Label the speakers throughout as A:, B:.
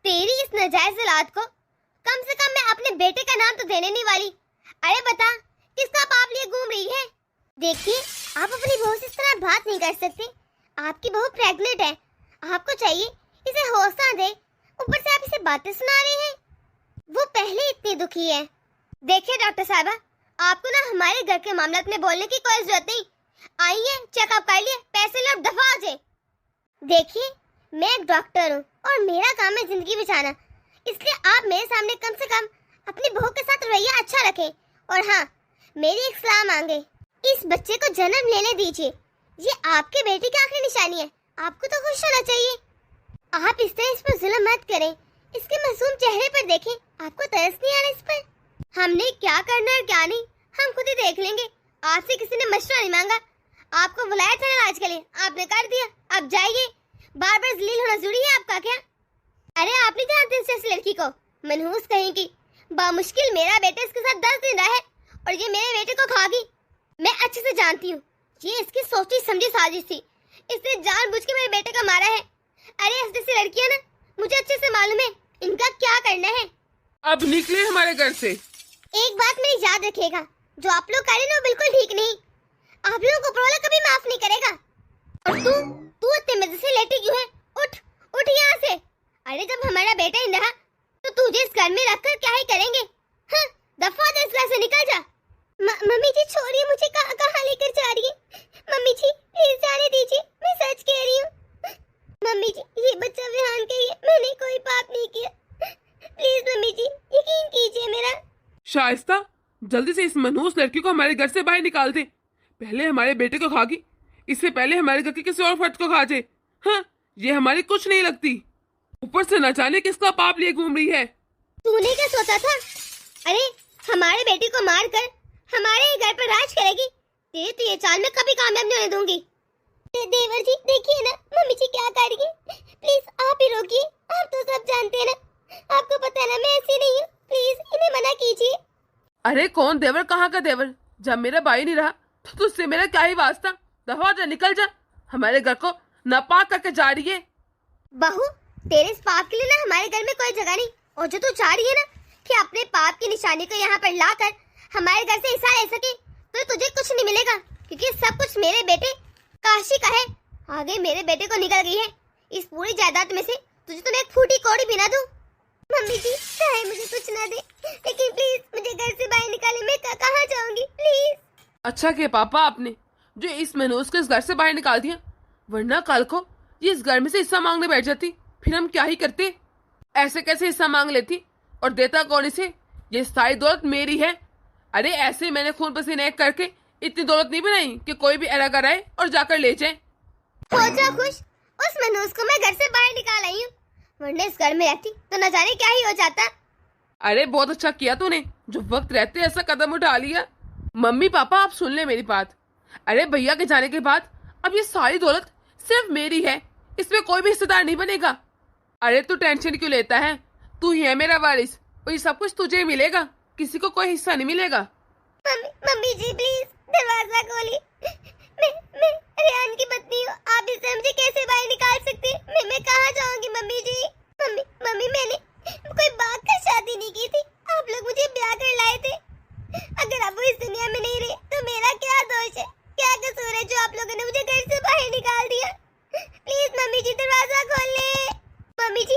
A: तेरी इस नाजायज औलाद को कम से कम मैं अपने बेटे का नाम तो देने नहीं वाली। अरे बता, किसका पाप लिए घूम रही है? देखिए, आप अपनी बहू से इस तरह बात नहीं कर सकते। आपकी बहू प्रेग्नेंट है, आपको चाहिए इसे हौसला दे, ऊपर से आप इसे बातें सुना रहे हैं। वो पहले इतनी दुखी है। देखिए डॉक्टर साहबा, आपको ना हमारे घर के मामले में बोलने की कोई जरूरत नहीं। आइए, चेकअप कर लिए, पैसे लो, दफा आ जाए। देखिए, मैं एक डॉक्टर हूँ और मेरा काम है जिंदगी बचाना, इसलिए आप मेरे सामने कम से कम अपनी बहू के साथ रवैया अच्छा रखें। और हाँ, मेरी एक सलाह मांगे, इस बच्चे को जन्म लेने दीजिए। ये आपके बेटे की आखिरी निशानी है, आपको तो खुश होना चाहिए। आप इस तरह इस पर जुल्म मत करें, इसके मासूम चेहरे पर देखें, आपको तरस नहीं आ रहा इस पर? हमने क्या करना है क्या नहीं हम खुद ही देख लेंगे। आपसे किसी ने मशवरा नहीं मांगा, आपको बुलाया था ना आज के लिए, आपने कर दिया, अब जाइए। बार बार जलील होना जरूरी है आपका क्या? अरे आप नहीं जानते इस लड़की को, मनहूस कहीं की। बामुश्किल मेरा बेटा इसके साथ 10 दिन रहा है और ये मेरे बेटे को खागी। मैं अच्छे से जानती हूँ, ये इसकी सोची समझी साजिश थी। इसने जानबूझ के मेरे बेटे को मारा है। अरे ऐसी सी लड़कियां ना, मुझे अच्छे से मालूम है इनका क्या करना है।
B: अब निकले हमारे घर से।
A: एक बात मेरी याद रखिएगा, जो आप लोग करें ना वो बिल्कुल ठीक नहीं। आप लोगों को ऊपर वाला कभी माफ नहीं करेगा। और तू इतने मजे से लेटी क्यों है? उठ उठ यहाँ से। अरे जब हमारा बेटा ही रहा तो तुझे इस घर में रखकर क्या ही करेंगे? हाँ, दफा दे इस घर से, निकल जा। मम्मी जी छोड़िए मुझे, कहाँ लेकर जा रही है? मम्मी जी प्लीज जाने दीजिए, मैं सच कह रही हूँ। मम्मी जी ये बच्चा विहान के ही है, मैंने कोई पाप नहीं किया। प्लीज मम्मी जी यकीन कीजिए मेरा।
B: शाइस्ता, जल्दी से इस मनहूस लड़की को हमारे घर से बाहर निकाल दे। पहले हमारे बेटे को खागी, इससे पहले हमारे घर के किसी और फर्द को खा जाए। हाँ, ये हमारी कुछ नहीं लगती, ऊपर से न जाने किसका पाप लिए घूम रही है।
A: तूने क्या सोचा था? अरे हमारे बेटे को मारकर हमारे ही घर पर राज करेगी? तेरे तो ये चाल मैं कभी कामयाब नहीं होने दूंगी। देवर जी देखिए ना, मम्मी जी क्या कर रही है, प्लीज आप ही रोकिए। आप तो सब जानते हैं ना, आपको पता है ना मैं ऐसी नहीं हूँ, प्लीज इन्हें मना कीजिए।
B: अरे कौन देवर, कहाँ का देवर? जब मेरा भाई नहीं रहा तो तुझसे मेरा क्या ही वास्ता? दफा जा, निकल जा, हमारे घर को नापाक करके जा रही है।
A: बहू, तेरे इस पाप के लिए ना हमारे घर में कोई जगह नहीं। और जो तू चाह रही है ना कि अपने पाप की निशानी को यहाँ पर लाकर हमारे घर से हिस्सा ले सके, तो तुझे कुछ नहीं मिलेगा, क्योंकि सब कुछ मेरे बेटे काशी का है। आगे मेरे बेटे को निकल गई है इस पूरी जायदाद में से, तुझे तो मैं एक फूटी कौड़ी भी ना दूं। मम्मी जी चाहे मुझे कुछ ना दे, लेकिन प्लीज मुझे घर से बाहर निकाले, मैं कहाँ जाऊंगी प्लीज।
B: अच्छा किया पापा आपने जो इस मनहूस को इस घर से बाहर निकाल दिया, वरना कल को ये इस घर में से हिस्सा मांगने बैठ जाती, फिर हम क्या ही करते? ऐसे कैसे हिस्सा मांग लेती और देता कौन इसे? ये सारी दौलत मेरी है। अरे ऐसे मैंने खून पसीने एक करके इतनी दौलत नहीं बनाई कि कोई भी ऐरा कराए और जाकर ले जाए।
A: हो जा खुश, उस मनहूस को मैं घर से बाहर निकाल आई हूँ, वरना इस घर में रहती तो न जाने क्या ही हो जाता।
B: अरे बहुत अच्छा किया तूने जो वक्त रहते ऐसा कदम उठा लिया। मम्मी पापा आप सुन ले मेरी बात। अरे भैया के जाने के बाद अब ये सारी दौलत सिर्फ मेरी है, इसमें कोई भी हिस्सेदार नहीं बनेगा। अरे तू टेंशन क्यों लेता है? तू ही है मेरा वारिस और ये सब कुछ तुझे ही मिलेगा, किसी को कोई हिस्सा नहीं मिलेगा।
A: मम्मी जी प्लीज दरवाजा खोलिए, मैं रेहान की पत्नी हूँ, आप इससे मुझे कैसे बाहर निकाल सकते हैं? मैं कहाँ जाऊंगी मम्मी जी? मम्मी मैंने कोई बात कर शादी नहीं की थी, आप लोग मुझे ब्याह कर लाए थे। अगर आप वो इस दुनिया में नहीं रहे तो मेरा क्या दोष है, क्या कसूर है जो आप लोगों ने मुझे घर से बाहर निकाल दिया? प्लीज मम्मी जी दरवाजा खोल ले। मम्मी जी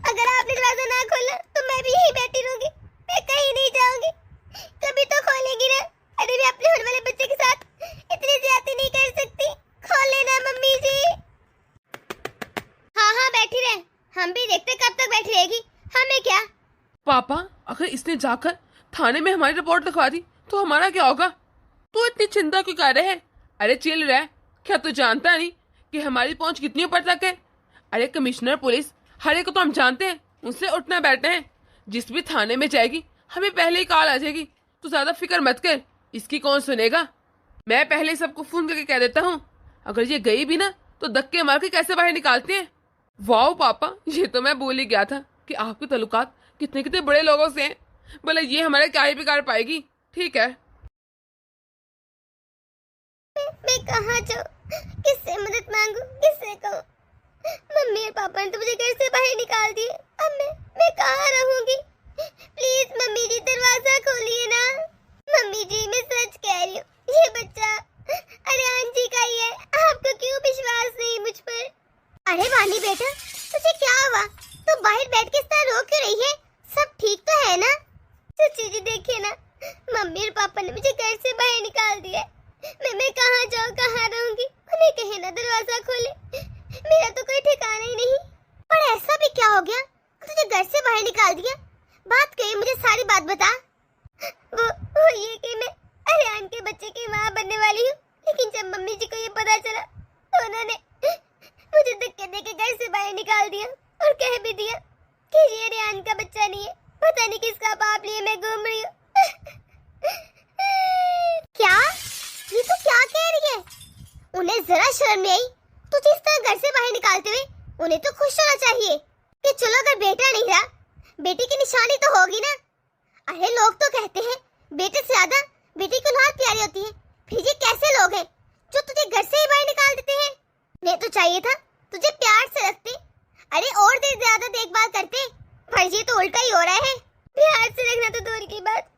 A: अगर आपने दरवाजा ना खोला तो मैं भी यहीं बैठी रहूंगी, मैं कहीं नहीं जाऊंगी। कभी तो खोलेंगी ना? अरे मैं अपने होने वाले बच्चे के साथ इतनी ज्यादती नहीं कर सकती, खोले ना मम्मी जी। हाँ बैठी रहे, हम भी देखते कब तक बैठी रहेगी, हमें क्या।
B: पापा अगर इसने जाकर थाने में हमारी रिपोर्ट लिखवा दी तो हमारा क्या होगा? तू इतनी चिंता क्यों कर रहे है? अरे चिल रहा, क्या तू जानता नहीं कि हमारी पहुंच कितनी ऊपर तक है? अरे कमिश्नर पुलिस हर एक को तो हम जानते हैं, उनसे उठना बैठना है। जिस भी थाने में जाएगी हमें पहले ही कॉल आ जाएगी। तू ज्यादा फिक्र मत कर, इसकी कौन सुनेगा? मैं पहले सबको फोन करके कह देता हूँ, अगर ये गई भी ना तो धक्के मार के कैसे बाहर निकालते हैं। वाह पापा, ये तो मैं भूल ही गया था कि आपके ताल्लुकात कितने कितने बड़े लोगों से हैं। बोले ये हमारे क्या ही बिगाड़ पाएगी। ठीक है,
A: मैं कहाँ जाऊँ, किससे मदद मांगू, किससे कहूँ? मम्मी और पापा ने तो मुझे घर से बाहर निकाल दिए, अब मैं कहाँ रहूंगी? प्लीज मम्मी जी दरवाजा खोलिए ना। मम्मी जी मैं सच कह रही हूँ, ये बच्चा अरियान जी का ही है। आपको क्यों विश्वास नहीं मुझ पर? अरे वानी बेटा, तुझे क्या हुआ? तू बाहर बैठ के इस तरह रो क्यों रही है? सब ठीक तो है ना? चाची जी देखिए ना, मम्मी और पापा ने मुझे घर से बाहर निकाल दिया है। मैं कहाँ जाऊँ, कहाँ रहूंगी? उन्हें कहे ना दरवाजा खोले, मेरा तो कोई ठिकाना ही नहीं। पर ऐसा भी क्या हो गया तुझे घर से बाहर निकाल दिया? बात कही, मुझे सारी बात बता। वो ये कि मैं अरियान के बच्चे की माँ बनने वाली हूँ, लेकिन जब मम्मी जी को ये पता चला तो उन्होंने मुझे धक्के देके घर से बाहर निकाल दिया और कह भी दिया कि ये अरियान का बच्चा नहीं है, पता नहीं किसका पाप लिए मैं घूम रही हूँ। क्या? ये तो क्या कह रही है? उन्हें जरा शर्म नहीं आई तुझे इस तरह घर से बाहर निकालते हुए? उन्हें तो खुश होना चाहिए कि चलो अगर बेटा नहीं रहा, बेटी की निशानी तो होगी ना। अरे लोग तो कहते हैं बेटे से ज्यादा बेटी की औलाद प्यारी होती है। फिर ये कैसे लोग हैं जो तुझे घर से ही बाहर निकाल देते हैं? नहीं तो चाहिए था तुझे प्यार से रखते, अरे और देर ज्यादा देखभाल करते, पर ये तो उल्टा ही हो रहा है। प्यार से रखना तो दूर की बात,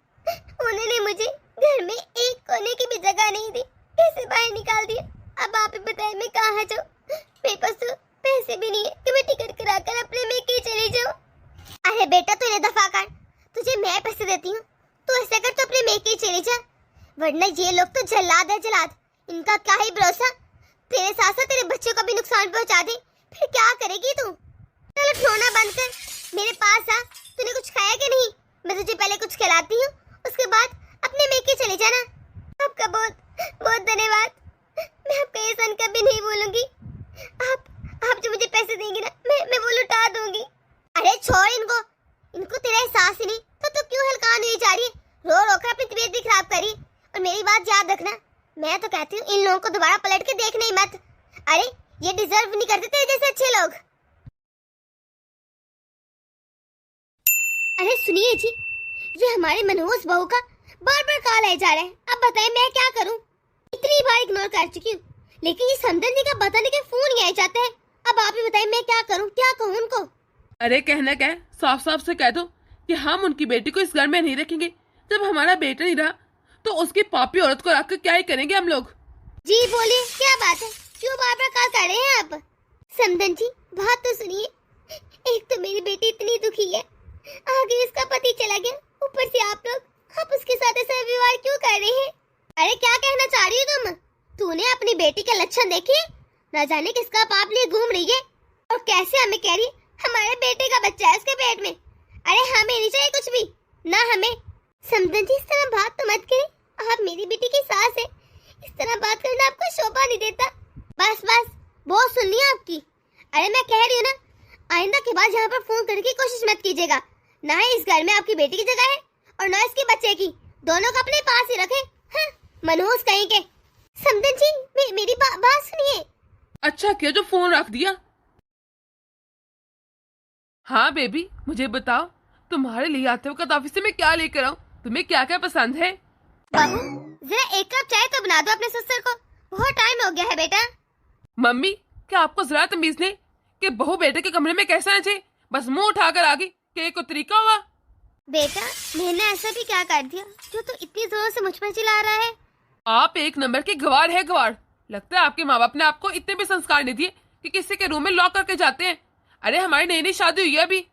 A: उन्होंने मुझे घर में एक कोने की भी जगह नहीं दी, कैसे बाहर निकाल दिया। अब आप ही बताएं मैं कहाँ जाऊँ? मेरे पास तो पैसे भी नहीं है कि मैं टिकट कराकर अपने मेके चली जाऊँ। अरे बेटा तू इन्हें दफा कर, तुझे मैं पैसे देती हूँ, तू ऐसा कर तो अपने मेके चली जा, वरना ये लोग तो जल्लाद है जल्लाद, इनका क्या ही भरोसा। तेरे साथ साथ तेरे बच्चों को भी नुकसान पहुँचा दे, फिर क्या करेगी तू? चलो ठोना बंद कर, मेरे पास आ। तूने कुछ खाया कि नहीं? मैं तुझे पहले कुछ खिलाती हूँ, उसके बाद अपने मेके चले जाना। आपका बहुत बहुत धन्यवाद, मैं आपका एहसान कभी नहीं भूलूंगी। आप जो मुझे पैसे देंगे ना, मैं वो लुटा दूंगी। अरे छोड़ इनको, इनको तेरा एहसास ही नहीं तो तू क्यों हल्का नहीं जा रही? रो रो कर अपनी तबीयत भी खराब करी। और मेरी बात याद रखना, मैं तो कहती हूँ इन लोगों को दोबारा पलट के देखना ही मत। अरे ये डिजर्व नहीं करते तेरे जैसे अच्छे लोग। अरे सुनिए जी, ये हमारे मनहूस बहू का बार बार कॉल आए जा रहा है। अब बताएं मैं क्या करूं? इतनी बार इग्नोर कर चुकी हूँ, लेकिन ये समदन जी का बताने के फोन ही आए जाते हैं। अब आप ही बताएं मैं क्या करूं, क्या कहूं उनको?
B: अरे कहना क्या है, साफ साफ से कह दो कि हम उनकी बेटी को इस घर में नहीं रखेंगे। जब हमारा बेटा नहीं रहा तो उसकी पापी औरत को रखकर क्या ही करेंगे हम लोग।
A: जी बोलिए क्या बात है, क्यों बार बार कॉल कर रहे हैं आप? समदन जी बात तो सुनिए, एक तो मेरी बेटी इतनी दुखी है, आगे इसका पति चला गया, ऊपर से आप उसके साथ ऐसा व्यवहार क्यों कर रहे हैं? अरे क्या कहना चाह रही हो तुम? तूने अपनी बेटी के लक्षण देखे? न जाने किसका पाप लिए घूम रही है और कैसे हमें कह रही हमारे बेटे का बच्चा है उसके पेट में। अरे हमें नहीं चाहिए कुछ भी, ना हमें। समदन जी इस तरह बात तो मत करें, आप मेरी बेटी की सास है, इस तरह बात करना आपको शोभा नहीं देता। बस बस बहुत सुन लिया आपकी। अरे मैं कह रही हूँ ना, आइंदा के बाद यहाँ पर फोन करने की कोशिश मत कीजिएगा। ना ही इस घर में आपकी बेटी की जगह है और ना इसके बच्चे की, दोनों को अपने पास ही रखें। हाँ, मनहूस कहीं के। समदन जी मेरी बात सुनिए।
B: अच्छा किया जो फोन रख दिया। हाँ बेबी मुझे बताओ, तुम्हारे लिए आते वक्त ऑफिस से मैं क्या लेकर आऊँ? तुम्हें क्या क्या पसंद है?
A: बहू जरा एक कप चाय तो बना दो अपने ससुर को, बहुत टाइम हो गया है बेटा।
B: मम्मी क्या आपको जरा तमीज नहीं कि बहू बेटे के कमरे में कैसा चाहिए? बस मुंह उठाकर आगे, क्या कोई तरीका हुआ?
A: बेटा मैंने ऐसा भी क्या कर दिया जो तू इतनी जोर से मुझ पर चिल्ला रहा है?
B: आप एक नंबर के गवार है गवार। लगता है आपके माँ बाप ने आपको इतने भी संस्कार नहीं दिए कि किसी के रूम में लॉक करके जाते हैं। अरे हमारी नई नई शादी हुई है अभी,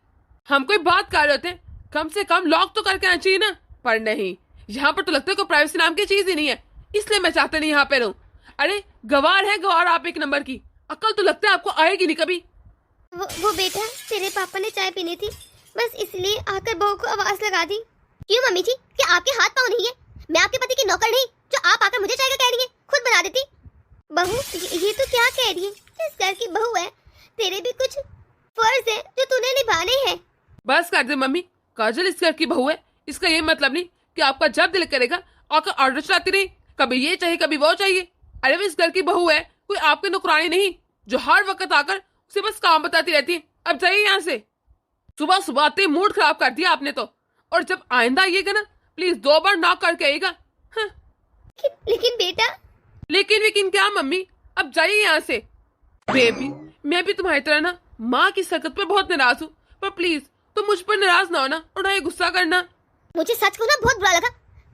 B: हम कोई बात कर रहे होते हैं, कम से कम लॉक तो करके आना चाहिए ना। पर नहीं, यहाँ पर तो लगता है कोई प्राइवेसी नाम की चीज ही नहीं है, इसलिए मैं चाहता नहीं यहाँ पे रहूं। अरे गवार है गवार आप एक नंबर की, अकल तो लगता है आपको आएगी नहीं कभी।
A: वो बेटा तेरे पापा ने चाय पीनी थी, बस इसलिए आकर बहू को आवाज लगा दी। क्यों मम्मी जी, क्या आपके हाथ पाँव नहीं है? मैं आपके पति की नौकर नहीं जो आप आकर मुझे चाय का कह रही है, खुद बना देती। बहू ये तो क्या कह रही है, इस घर की बहू है, तेरे भी कुछ फर्ज है जो तूने निभाने हैं।
B: बस कर दे मम्मी, काजल इस घर की बहू है, इसका ये मतलब नहीं कि आपका जब दिल करेगा आकर ऑर्डर चलाती रही, कभी ये चाहिए कभी वो चाहिए। अरे वो इस घर की बहू है, कोई आपकी नौकरानी नहीं जो हर वक्त आकर उसे बस काम बताती रहती है। अब जाइए यहाँ से, सुबह सुबह आते मूड खराब कर दिया आपने तो। और जब आइंदा आइएगा ना प्लीज 2 बार नॉक करके आइएगा। हाँ।
A: लेकिन बेटा।
B: लेकिन क्या मम्मी, अब जाइए यहाँ से। बेबी मैं भी तुम्हारी तरह ना माँ की सकत पर बहुत नाराज हूँ, पर प्लीज तो मुझ पर नाराज ना होना और ना ये गुस्सा करना।
A: मुझे सच को ना बहुत बुरा लगा।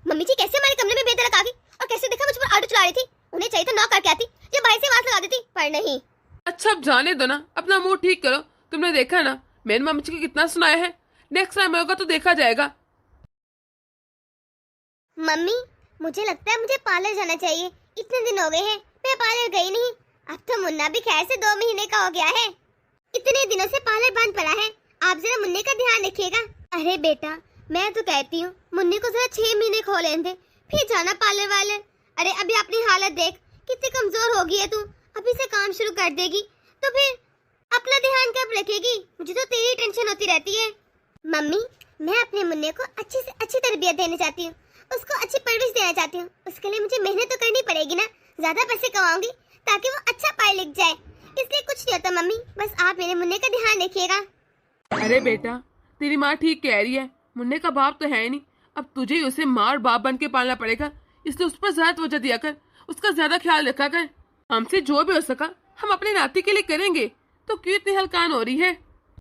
A: मम्मी जी कैसे हमारे कमरे में बेदरक आ गई और कैसे देखा मुझ पर ऑटो चला रही थी। उन्हें चाहिए तो नॉक करके आती या बाहर से आवाज लगा देती, पर नहीं।
B: अच्छा अब जाने दो ना, अपना मूड ठीक करो। तुमने देखा ना मैंने मम्मी जी को कितना सुनाया है, नेक्स्ट टाइम होगा तो देखा जाएगा।
A: मम्मी मुझे लगता है मुझे पार्लर जाना चाहिए। इतने दिन हो गए हैं मैं पार्लर गई नहीं। अब तो मुन्ना भी खैर से 2 महीने का हो गया है। इतने दिनों से पार्लर बंद पड़ा है। आप जरा मुन्ने का ध्यान रखिएगा। अरे बेटा मैं तो कहती हूँ मुन्ने को जरा 6 महीने खो लेने दे, फिर जाना पार्लर वाले। अरे अभी अपनी हालत देख, कितनी कमजोर हो गई है तू। अभी से काम शुरू कर देगी तो फिर अपना ध्यान कब रखेगी? मुझे तो तेरी टेंशन होती रहती है। मम्मी मैं अपने मुन्ने को अच्छी से अच्छी तरबियत देना चाहती हूँ, उसको अच्छी परवरिश देना चाहती हूँ। उसके लिए मुझे मेहनत तो करनी पड़ेगी ना, ज्यादा पैसे कमाऊंगी ताकि वो अच्छा पढ़ लिख जाए। इसलिए कुछ नहीं होता मम्मी, बस आप मेरे मुन्ने का ध्यान रखिएगा।
B: अरे बेटा तेरी माँ ठीक कह रही है, मुन्ने का बाप तो है नहीं, अब तुझे ही उसे माँ और बाप बन के पालना पड़ेगा। इसलिए उस पर ज्यादा तवज्जो दिया कर, उसका ज्यादा ख्याल रखा कर। हमसे जो भी हो सका हम अपने नाती के लिए करेंगे, तो क्यों इतनी हल्कान हो रही है?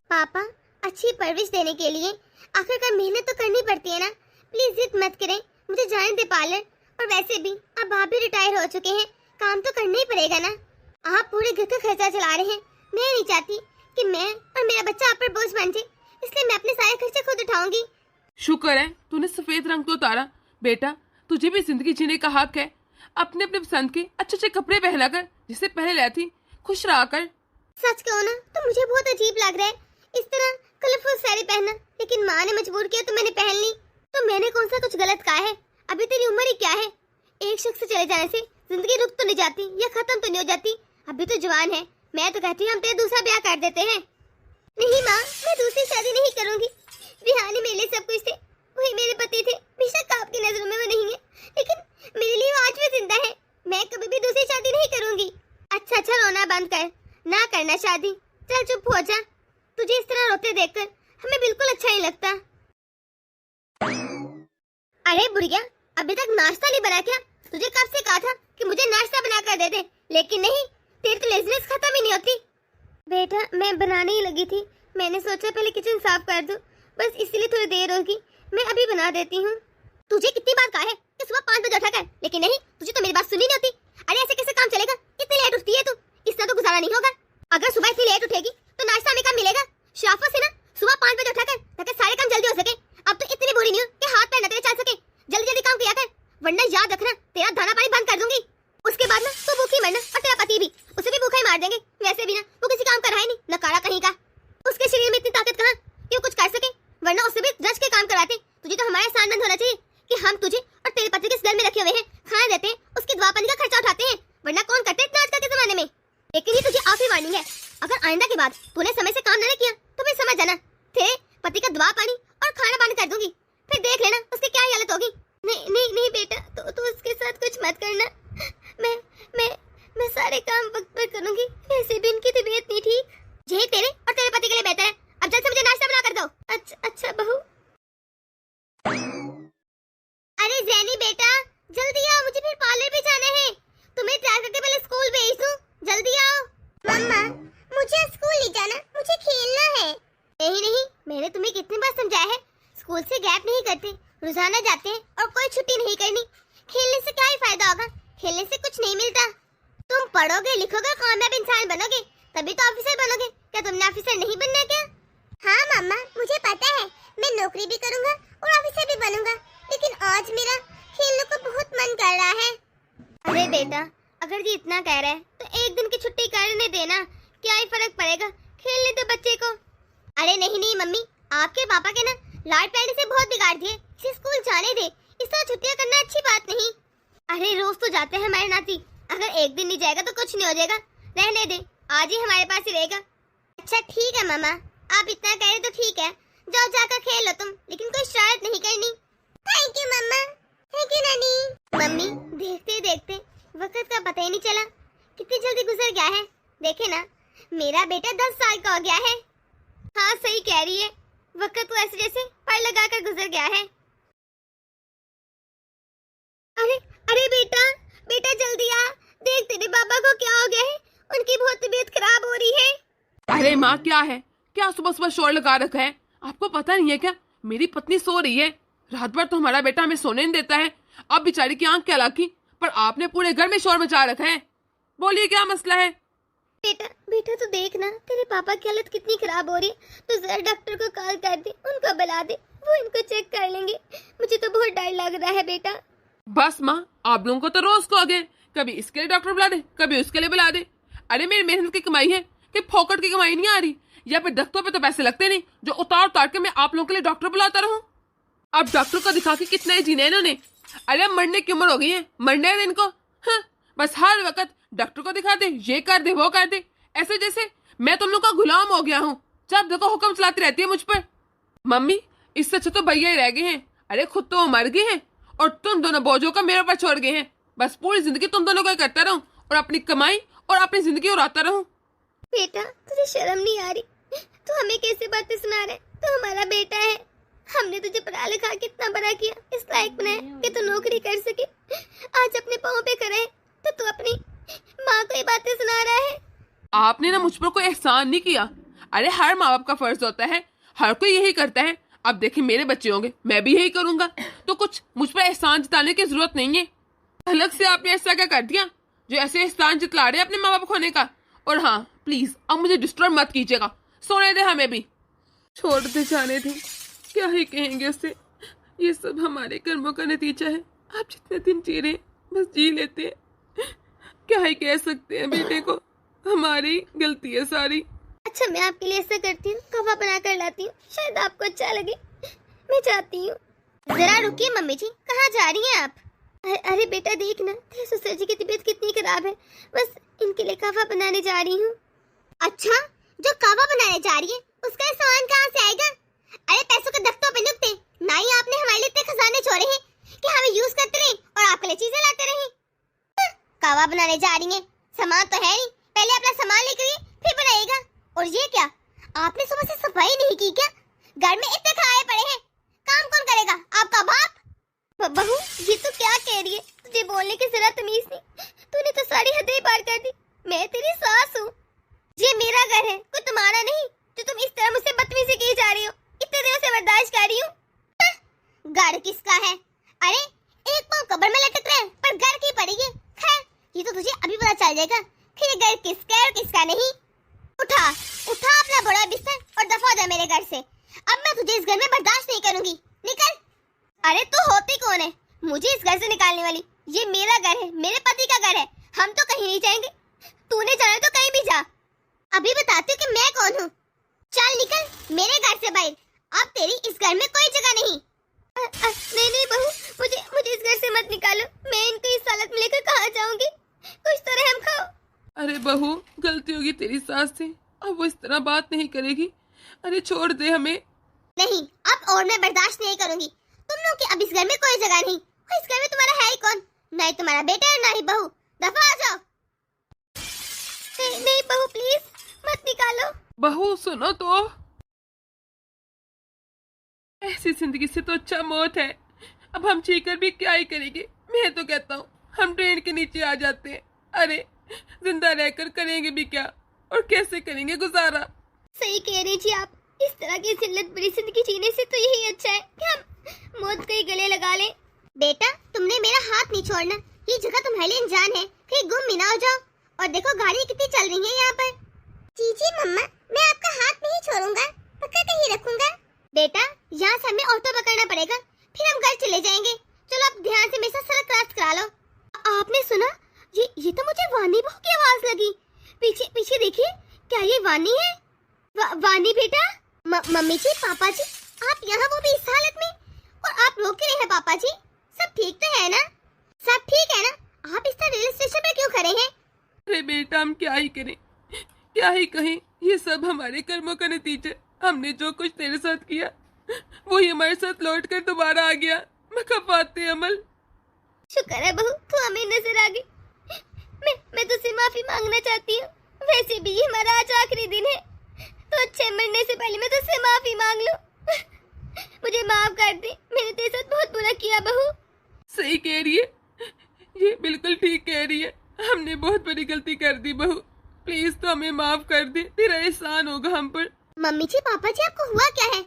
A: पापा अच्छी परवरिश देने के लिए आखिरकार मेहनत तो करनी पड़ती है ना। प्लीज जिद मत करें, मुझे जाने दे पार्लर। और वैसे भी अब आप भी रिटायर हो चुके हैं, काम तो करना ही पड़ेगा ना। आप पूरे घर का खर्चा चला रहे हैं। मैं नहीं चाहती कि मैं और मेरा बच्चा आप पर बोझ बन जाए, इसलिए मैं अपने सारे खर्चे खुद उठाऊंगी।
B: शुक्र है तूने सफेद रंग तो उतारा। बेटा तुझे भी जिंदगी जीने का हक है। अपने अपने पसंद के अच्छे अच्छे कपड़े पहना कर, जिससे पहले रहती, खुश रहा कर।
A: सच कहो ना तो मुझे बहुत अजीब लग रहा है इस तरह कलरफुल साड़ी पहनना, लेकिन माँ ने मजबूर किया तो मैंने पहन ली। तो मैंने कौन सा कुछ गलत कहा है? अभी तेरी उम्र ही क्या है? एक शख्स से चले जाने से जिंदगी रुक तो नहीं जाती या खत्म तो नहीं हो जाती। अभी तो जवान है। मैं तो कहती हूँ हम तेरा दूसरा ब्याह कर देते हैं। नहीं माँ, मैं दूसरी शादी नहीं करूंगी। रिहानी मेरे लिए सब कुछ थे, वही मेरे पति थे। बेशक आपकी नजरों में वो नहीं है, लेकिन मेरे लिए वो आज भी जिंदा है। मैं कभी भी दूसरी शादी नहीं करूंगी। अच्छा रोना बंद कर, ना करना शादी। चल चुप हो जा। तुझे इस तरह रोते देखकर हमें बिल्कुल अच्छा नहीं लगता। अरे बुढ़िया, अभी तक नाश्ता नहीं बना क्या? तुझे कब से कहा था कि मुझे नाश्ता बना कर दे दे, लेकिन नहीं, तेरी तो लेज़ीनेस खत्म ही नहीं होती। बेटा मैं बनाने ही लगी थी, मैंने सोचा पहले किचन साफ कर दूं, बस इसलिए थोड़ी देर होगी। मैं अभी बना देती हूँ। तुझे कितनी बार कहा है कि सुबह 5 बजे उठा कर, लेकिन नहीं, तुझे तो मेरी बात सुनी नहीं होती। अरे ऐसे कैसे काम चलेगा? इतनी लेट उठती है तू, इससे तो गुजारा नहीं होगा। अगर सुबह इतनी लेट उठेगी तो नाश्ता में कब मिलेगा? शाफा से ना सुबह 5 बजे उठा कर, ताकि सारे काम जल्दी हो सके। अब तो इतनी बुरी नहीं हो कि हाथ पैर न तेरे चल सके। जल्दी जल्दी काम किया कर, वरना याद रखना तेरा दाना पानी बंद कर दूंगी। उसके बाद ना तू भूखी मरना और तेरा पति भी, उसे भी भूखा ही मार देंगे। वैसे भी ना वो किसी काम कर रहा है नहीं, नकारा कहीं का। उसके शरीर में इतनी ताकत कहाँ कि वो कुछ कर सके, वरना उससे भी रज के काम कराते। तुझे तो हमारा एहसान मंद होना चाहिए कि हम तुझे और तेरे पति के इस घर में रखे हुए हैं, खाना देते हैं, उसकी दवा पानी का खर्चा उठाते हैं, वरना कौन करते इतना आजकल के जमाने में। लेकिन ये तुझे आखिरी वार्निंग है, अगर आइंदा के बाद तूने समय से काम न किया तो फिर समझ जाना तेरे पति का दवा पानी और खाना बंद कर दूंगी। फिर देख लेना उसकी क्या हालत होगी। नहीं नहीं नहीं बेटा, तो उसके साथ कुछ मत करना। मैं सारे काम वक्त पर करूंगी। वैसे भी इनकी तबीयत नहीं ठीक। यही तेरे और तेरे पति के लिए बेहतर है। अब जल्द से मुझे नाश्ता बना कर दो। अच्छा बहू। अरे जैनी बेटा जल्दी आओ, मुझे फिर पार्लर भी जाना है। तुम्हें तैयार करके पहले स्कूल भेज दूं, जल्दी आओ। मम्मा मुझे स्कूल नहीं जाना, मुझे खेलना है। नहीं, मैंने तुम्हें कितनी बार समझाया है, स्कूल से गैप नहीं करते, रोजाना जाते हैं और कोई छुट्टी नहीं करनी। खेलने से क्या ही फायदा होगा? खेलने से कुछ नहीं मिलता। तुम पढ़ोगे लिखोगे कामयाब इंसान बनोगे, तभी तो ऑफिसर बनोगे। क्या तुमने ऑफिसर नहीं बनना क्या? हाँ मम्मा मुझे पता है, मैं नौकरी भी करूंगा और ऑफिसर भी बनूंगा, लेकिन आज मेरा खेलने को बहुत मन कर रहा है। अरे बेटा अगर ये इतना कह रहा है तो एक दिन की छुट्टी करने देना, क्या ही फर्क पड़ेगा, खेलने दो बच्चे को। अरे नहीं मम्मी, आपके पापा के ना लाड प्यार से बहुत बिगाड़ दिए, इसे स्कूल जाने दे। इस तरह छुट्टियां करना अच्छी बात नहीं। अरे रोज तो जाते हैं हमारे नाती, अगर एक दिन नहीं जाएगा तो कुछ नहीं हो जाएगा। रहने दे, आज ही हमारे पास ही रहेगा। अच्छा ठीक है मामा, आप इतना कह रहे तो ठीक है, जाओ जाकर खेल लो तुम, लेकिन कोई शरारत नहीं करनी। थैंक यू मम्मा। थैंक यू नानी। मम्मी देखते देखते वक्त का पता ही नहीं चला, कितनी जल्दी गुजर गया है। देखे ना मेरा बेटा 10 साल का हो गया है। हाँ सही कह रही है, वक्त तो ऐसे जैसे पर लगा कर गुजर गया है। अरे बेटा जल्दी आ, देख तेरे बाबा को क्या हो गया है, उनकी बहुत तबीयत खराब हो रही है।
B: अरे माँ क्या है, क्या सुबह सुबह शोर लगा रखा है? आपको पता नहीं है क्या, मेरी पत्नी सो रही है। रात भर तो हमारा बेटा हमें सोने नहीं देता है। अब बेचारी की आंख क्या लागी, पर आपने पूरे घर में शोर मचा रखा है। बोलिए क्या मसला है?
A: बेटा बेटा तो देख ना, तेरे पापा की हालत कितनी खराब हो रही है। तो जरा डॉक्टर को कॉल कर दे, उनको बुला दे, वो इनको चेक कर लेंगे। मुझे तो बहुत डर लग रहा है बेटा।
B: बस माँ, आप लोगों को तो रोज को आगे कभी इसके लिए डॉक्टर बुला दे, कभी उसके लिए बुला दे। अरे मेरी मेहनत की कमाई है कि फोकट की कमाई नहीं आ रही, या फिर दख्तों पे तो पैसे लगते नहीं जो उतार उतार के मैं आप लोगों के लिए डॉक्टर बुलाता रहूं। अब डॉक्टर को दिखा के कितना ही जीना है इन्होंने। अरे मरने की उम्र हो गई है, मरने है इनको। हाँ, बस हर वक्त डॉक्टर को दिखा दे, ये कर दे वो कर दे, ऐसे जैसे मैं तुम लोग का गुलाम हो गया हूँ। जब देखो हुक्म चलाती रहती है मुझ पर। मम्मी, इससे अच्छा तो भैया ही रह गए हैं। अरे खुद तो वो मर गए हैं और तुम दोनों बोझों का मेरे ऊपर छोड़ गए हैं। बस पूरी जिंदगी तुम दोनों को ही करता रहूं और अपनी कमाई और अपनी जिंदगी उड़ाता रहूं।
A: बेटा तुझे शर्म नहीं आ रही? तू हमें कैसे बातें सुना रहे? तू हमारा बेटा है, हमने तुझे पढ़ा लिखा के इतना बड़ा किया, इस लायक बनाया कि तू नौकरी कर सके। आज अपने पाँव पे खड़ा है तो तू अपनी माँ को ये बातें सुना रहा है।
B: आपने ना मुझ पर कोई एहसान नहीं किया। अरे हर माँ बाप का फर्ज होता है, हर कोई यही करता है। अब देखिए मेरे बच्चे होंगे, मैं भी यही करूंगा, तो कुछ मुझ पर एहसान जताने की जरूरत नहीं है। अलग से आपने ऐसा क्या कर दिया जो ऐसे एहसान जतला रहे अपने माँ बाप खोने का? और हाँ प्लीज अब मुझे डिस्टर्ब मत कीजिएगा, सोने दे हमें भी। छोड़ दे, जाने दे, क्या ही कहेंगे उससे। ये सब हमारे कर्मों का नतीजा है। आप जितने दिन जी रहे बस जी लेते हैं, क्या ही कह सकते हैं। बेटे को हमारी गलती है सारी।
A: अच्छा मैं आपके लिए ऐसा करती हूँ, कहवा बना कर लाती हूँ, शायद आपको अच्छा लगे। मैं जाती हूँ। जरा रुकिए मम्मी जी, कहाँ जा रही हैं आप? अरे बेटा देख ना, तेरे ससुर जी की तबीयत कितनी खराब है, बस इनके लिए कहवा बनाने जा रही हूँ। अच्छा, जो कहवा बनाने जा रही है उसका सामान कहाँ से आएगा? अरे पैसों के दफ्तों पे नुकते, ना ही आपने हमारे लिए इतने खजाने छोड़े हैं कि हमें यूज करते रहे और आपके लिए चीजें लाते रहे। कहवा बनाने जा रही है, सामान तो है नहीं, पहले अपना सामान लेकर फिर बनाएगा। और ये क्या, आपने सुबह से सफाई नहीं की क्या? घर में इतने खाए पड़े हैं, काम कौन करेगा? आपका बाप? बहू ये तो क्या कह रही है? तुझे बोलने की जरा तमीज नहीं, तूने तो सारी हदें पार कर दी। मैं तेरी सास हूँ, ये मेरा घर है, कोई तुम्हारा नहीं जो तुम इस तरह मुझसे बदतमीजी की जा रही हो। इतने दिनों से बर्दाश्त कर रही हूँ। घर किसका है? अरे एक पाँव कब्र में लटक रहा है पर घर की पड़ी है। खैर ये तो तुझे अभी पता चल जाएगा कि ये घर किसका है और किसका नहीं। उठा उठा अपना बड़ा बिस्तर और दफा जा मेरे घर से। अब मैं तुझे इस घर में बर्दाश्त नहीं करूंगी, निकल। अरे तू होती कौन है मुझे इस घर से निकालने वाली? ये मेरा घर है, मेरे पति का घर है, हम तो कहीं नहीं जाएंगे। तूने जाना तो कहीं भी जा। अभी बताती हूँ कि मैं कौन हूँ। चल निकल मेरे घर से बाहर, अब तेरी इस घर में कोई जगह नहीं। नहीं नहीं बहू, मुझे इस घर से मत निकालो। मैं इनको इस हालत में लेकर कहाँ जाऊंगी? कुछ तो रहम खाओ।
B: अरे बहू, गलती होगी तेरी सास से, अब वो इस तरह बात नहीं करेगी। अरे छोड़ दे हमें।
A: नहीं, अब और मैं बर्दाश्त नहीं करूंगी। तुम लोग की अब इस घर में कोई जगह नहीं। और इस घर में तुम्हारा है ही कौन? ना ही तुम्हारा बेटा है ना ही बहू। दफा आ जाओ। नहीं बहू प्लीज मत निकालो।
B: बहू सुनो तो, ऐसी जिंदगी से तो अच्छा मौत है। अब हम जीकर भी क्या ही करेंगे। मैं तो कहता हूँ हम ट्रेन के नीचे आ जाते हैं। अरे जिंदा रहकर करेंगे भी क्या और कैसे करेंगे गुजारा?
A: सही कह रही जी आप। इस तरह की जिल्लत भरी जिंदगी जीने से तो यही अच्छा है कि हम मौत को ही गले लगा लें। बेटा तुमने मेरा हाथ नहीं छोड़ना, ये जगह तुम्हारे लिए अनजान है, कहीं गुम भी ना हो जाओ। और देखो गाड़ी कितनी चल रही है यहाँ पर। जी जी मम्मा, मैं आपका हाथ नहीं छोड़ूंगा, पकड़ के ही रखूंगा। बेटा यहाँ से हमें ऑटो पकड़ना पड़ेगा, फिर हम घर चले जाएंगे। चलो अब ध्यान से मेरे साथ सड़क क्रॉस करा लो। आपने सुना? ये तो मुझे वानी बहू की आवाज लगी। पीछे पीछे देखिए, क्या ये वानी है? वानी बेटा। मम्मी जी, पापा जी, आप यहाँ वो भी इस हालत में, और आप रो क्यों रहे हैं? पापा जी सब ठीक तो है ना? सब ठीक है ना? आप इस तरह रेलवे स्टेशन पर क्यों खड़े हैं?
B: अरे बेटा हम क्या ही करें, क्या ही कहें। ये सब हमारे कर्मों का नतीजा। हमने जो कुछ तेरे साथ किया वही हमारे साथ लौट कर दोबारा आ गया। मकफाते अमल।
A: शुक्र है बहू तू हमें नजर आ गई। मैं तुझसे माफी मांगना चाहती हूँ। वैसे भी ये हमारा आज आखिरी दिन है, तो अच्छे मरने से पहले मैं तुझसे माफी मांग लूं। मुझे माफ कर दे, मैंने तेरे साथ बहुत बुरा किया बहू।
B: सही कह रही है, ये बिल्कुल ठीक कह रही है। हमने बहुत बड़ी गलती कर दी बहू, प्लीज तो हमें माफ कर दे, तेरा एहसान होगा हम पर।
A: मम्मी जी, पापा जी, आपको हुआ क्या है?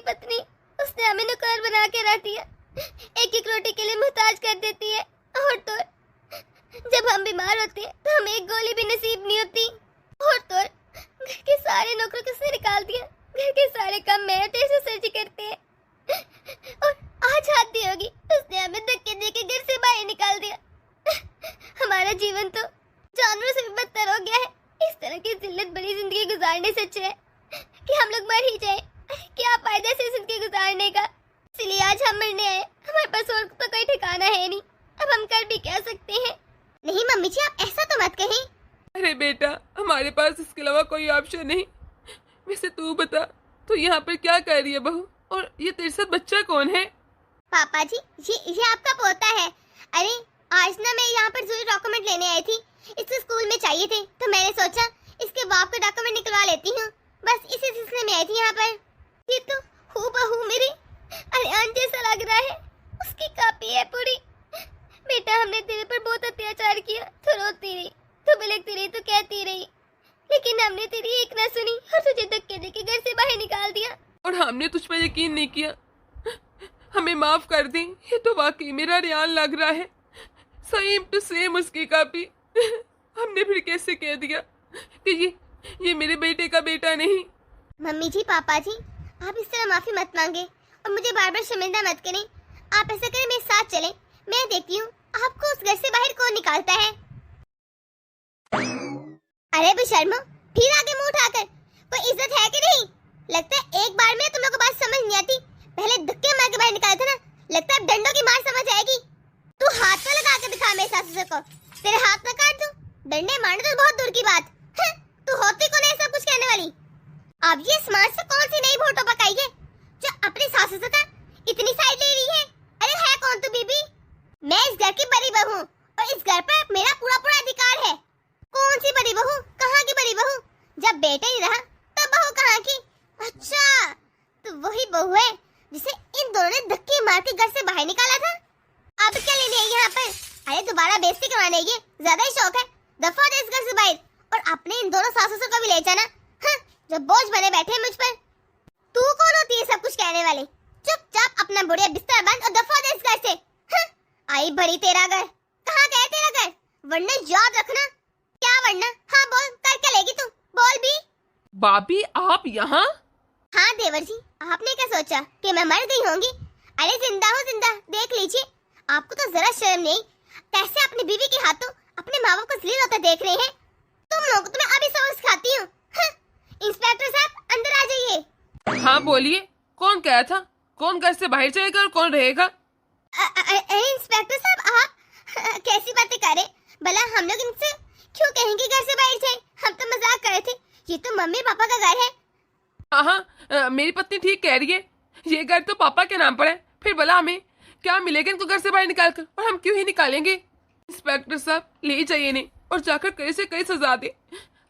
A: पत्नी, उसने हमें नौकर बना के रख दिया। एक एक रोटी के लिए मुहताज कर देती है। और तो जब हम बीमार होते हैं तो हमें एक गोली भी नसीब नहीं होती। और तो घर के सारे नौकरों को से निकाल दिया। घर के सारे काम मैं और तेरे ससुर जी करते हैं। और आज आती होगी, उसने हमें धक्के देके घर से बाहर निकाल दिया। हमारा जीवन तो जानवरों से भी बदतर हो गया है। इस तरह की जिल्लत बड़ी जिंदगी गुजारने से अच्छा है कि हम लोग मर ही जाएं। क्या फायदा से जिंदगी गुजारने का। इसलिए आज हम मरने आए। हमारे पास और तो कोई ठिकाना है नहीं। अब हम कर भी क्या सकते हैं। नहीं मम्मी जी, आप ऐसा तो मत कहें।
B: अरे बेटा, हमारे पास इसके अलावा कोई ऑप्शन नहीं। वैसे तू बता, तो यहाँ पर क्या कर रही है बहू? और ये तेरे साथ बच्चा कौन है?
A: पापा जी, ये आपका पोता है। अरे आज ना मैं यहाँ पर जरूरी डॉक्यूमेंट लेने आई थी। इसको स्कूल में चाहिए थे, तो मैंने सोचा इसके बाप का डॉक्यूमेंट निकलवा लेती हूँ। बस इसी सिलसिले में आई थी यहाँ पर। ये तो हूबहू मेरी अरियान जैसा लग रहा है। उसकी कॉपी है पूरी। बेटा, हमने तेरे पर बहुत अत्याचार किया। तो रोती रही, तो बिलखती रही, तो कहती रही, लेकिन हमने तेरी एक ना सुनी और तुझे धक्के देके घर से बाहर निकाल दिया।
B: और हमने तुझ पर यकीन नहीं किया। हमें माफ कर दी। ये तो वाकई मेरा रियान लग रहा है, सेम टू सेम उसकी कॉपी। हमने फिर कैसे कह दिया कि ये मेरे बेटे का बेटा नहीं?
A: मम्मी जी, पापा जी, आप इस तरह माफी मत मांगे और मुझे बार बार शर्मिंदा मत करें। आप ऐसा करें, मेरे साथ चलें। मैं देखती हूँ आपको उस घर से बाहर कौन निकालता है। अरे बेशर्मो, फिर आगे मुंह उठाकर। कोई इज्जत है कि नहीं? लगता है एक बार में तुम लोग को बात समझ नहीं आती। पहले धक्के मार के बाहर निकाला था ना, लगता है डंडों की मार समझ आएगी। तू हाथ तो लगा के दिखा मेरे सासू को। तेरे हाथ में काट दूं? डंडे मारने तो बहुत दूर की बात है। तू होती कौन है सब कुछ कहने वाली? अब ये समाज से कौन सी नई फोटो पकाई है जो अपनी सासू से इतनी साइड ले रही है? अरे है कौन तू बीबी? मैं इस घर की बड़ी बहू हूँ और इस घर पर मेरा पूरा अधिकार है। कौन सी बड़ी बहू? कहाँ की बड़ी बहू? जब बेटा ही रहा तब बहू कहाँ की? अच्छा, तो वही बहू है जिसे इन दोनों ने धक्के मार के घर से बाहर निकाला था। अब क्या लेने आई यहाँ पर? अरे दोबारा बेइज्जती करवाने ये ज्यादा ही शौक है। दफा दे इस घर से बाहर और अपने इन दोनों सासू को भी ले जाना। हाँ, जो बोझ बने बैठे मुझ पर। तू कौन होती है सब कुछ कहने वाली? चुपचाप अपना बुढ़िया बिस्तर बांध और दफा दे इस घर से। हाँ, आई बड़ी तेरा घर। कहाँ गया तेरा घर? वरना याद रखना। क्या वरना? हाँ बोल, कर क्या लेगी तू? बोल भी।
B: भाभी, आप यहाँ?
A: हाँ देवर जी, आपने क्या सोचा कि मैं मर गई होंगी? अरे जिंदा हूँ जिंदा, देख लीजिए। आपको तो जरा शर्म नहीं, कैसे अपनी बीवी के हाथों अपने माँ बाप को जलील होता देख रहे हैं? तुम लोगों को तो मैं अभी सबक सिखाती हूँ। हाँ, इंस्पेक्टर साहब अंदर आ जाइए।
B: हाँ बोलिए, कौन कहा था? कौन घर से बाहर जाएगा और कौन रहेगा?
A: इंस्पेक्टर साहब, आप कैसी बातें कर रहे? भला हम लोग इनसे क्यों कहेंगे घर से बाहर जाए? हम तो मजाक कर रहे थे। ये तो मम्मी पापा का घर है।
B: हाँ, मेरी पत्नी ठीक कह रही है। ये घर तो पापा के नाम पर है। फिर भला हमें क्या मिलेगा इनको घर से बाहर निकाल कर? और हम क्यों ही निकालेंगे? इंस्पेक्टर साहब, ले जाइए इन्हें और जाकर कई से कई सजा दे,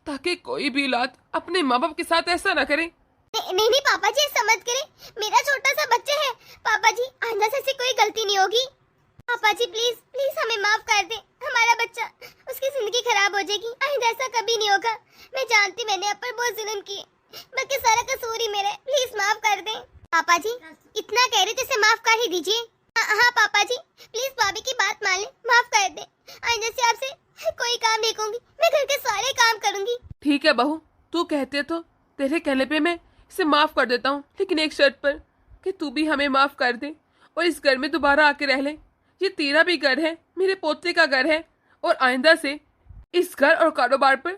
B: ताकि कोई भी औलाद अपने माँ बाप के साथ ऐसा न करे।
A: नहीं पापा जी, ऐसा मत करें। मेरा छोटा सा बच्चा है। पापा जी, आइंदा से कोई गलती नहीं होगी। पापा जी प्लीज प्लीज हमें माफ कर दे। हमारा बच्चा, उसकी जिंदगी खराब हो जाएगी। आइंदा ऐसा कभी नहीं होगा। मैं जानती मैंने आप पर बहुत जुल्म किए, बाकी सारा कसूर ही मेरा है। प्लीज माफ कर दें। पापा जी इतना कह रहे थे, माफ कर ही दीजिए। हाँ पापा जी, प्लीज भाभी की बात मान लें, माफ कर दें। आइंदा से आपसे कोई काम नहीं कहूंगी। मैं घर के सारे काम करूंगी।
B: ठीक है बहू, तू कहते तो तेरे कहने पे मैं इसे माफ कर देता हूँ, लेकिन एक शर्त पर कि तू भी हमें माफ कर दे और इस घर में दोबारा आके रह ले। ये तेरा भी घर है, मेरे पोते का घर है, और आइंदा से इस घर और कारोबार पर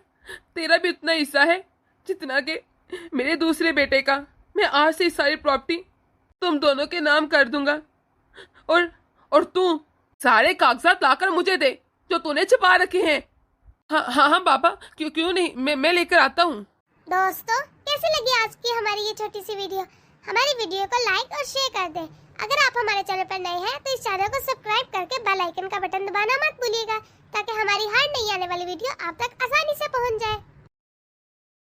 B: तेरा भी उतना हिस्सा है जितना कि मेरे दूसरे बेटे का। मैं आज से सारी प्रॉपर्टी तुम दोनों के नाम कर दूंगा और तू सारे कागजात लाकर मुझे दे जो तूने छिपा रखे हैं। हाँ पापा, क्यों नहीं, मैं लेकर आता हूँ।
A: दोस्तों, कैसी लगी आज की हमारी ये छोटी सी वीडियो? हमारी वीडियो को लाइक और शेयर कर दें। अगर आप हमारे चैनल पर नए हैं तो इस चैनल को सब्सक्राइब करके बेल आइकन का बटन दबाना मत भूलिएगा, ताकि हमारी हर नई आने वाली वीडियो आप तक आसानी से पहुंच जाए।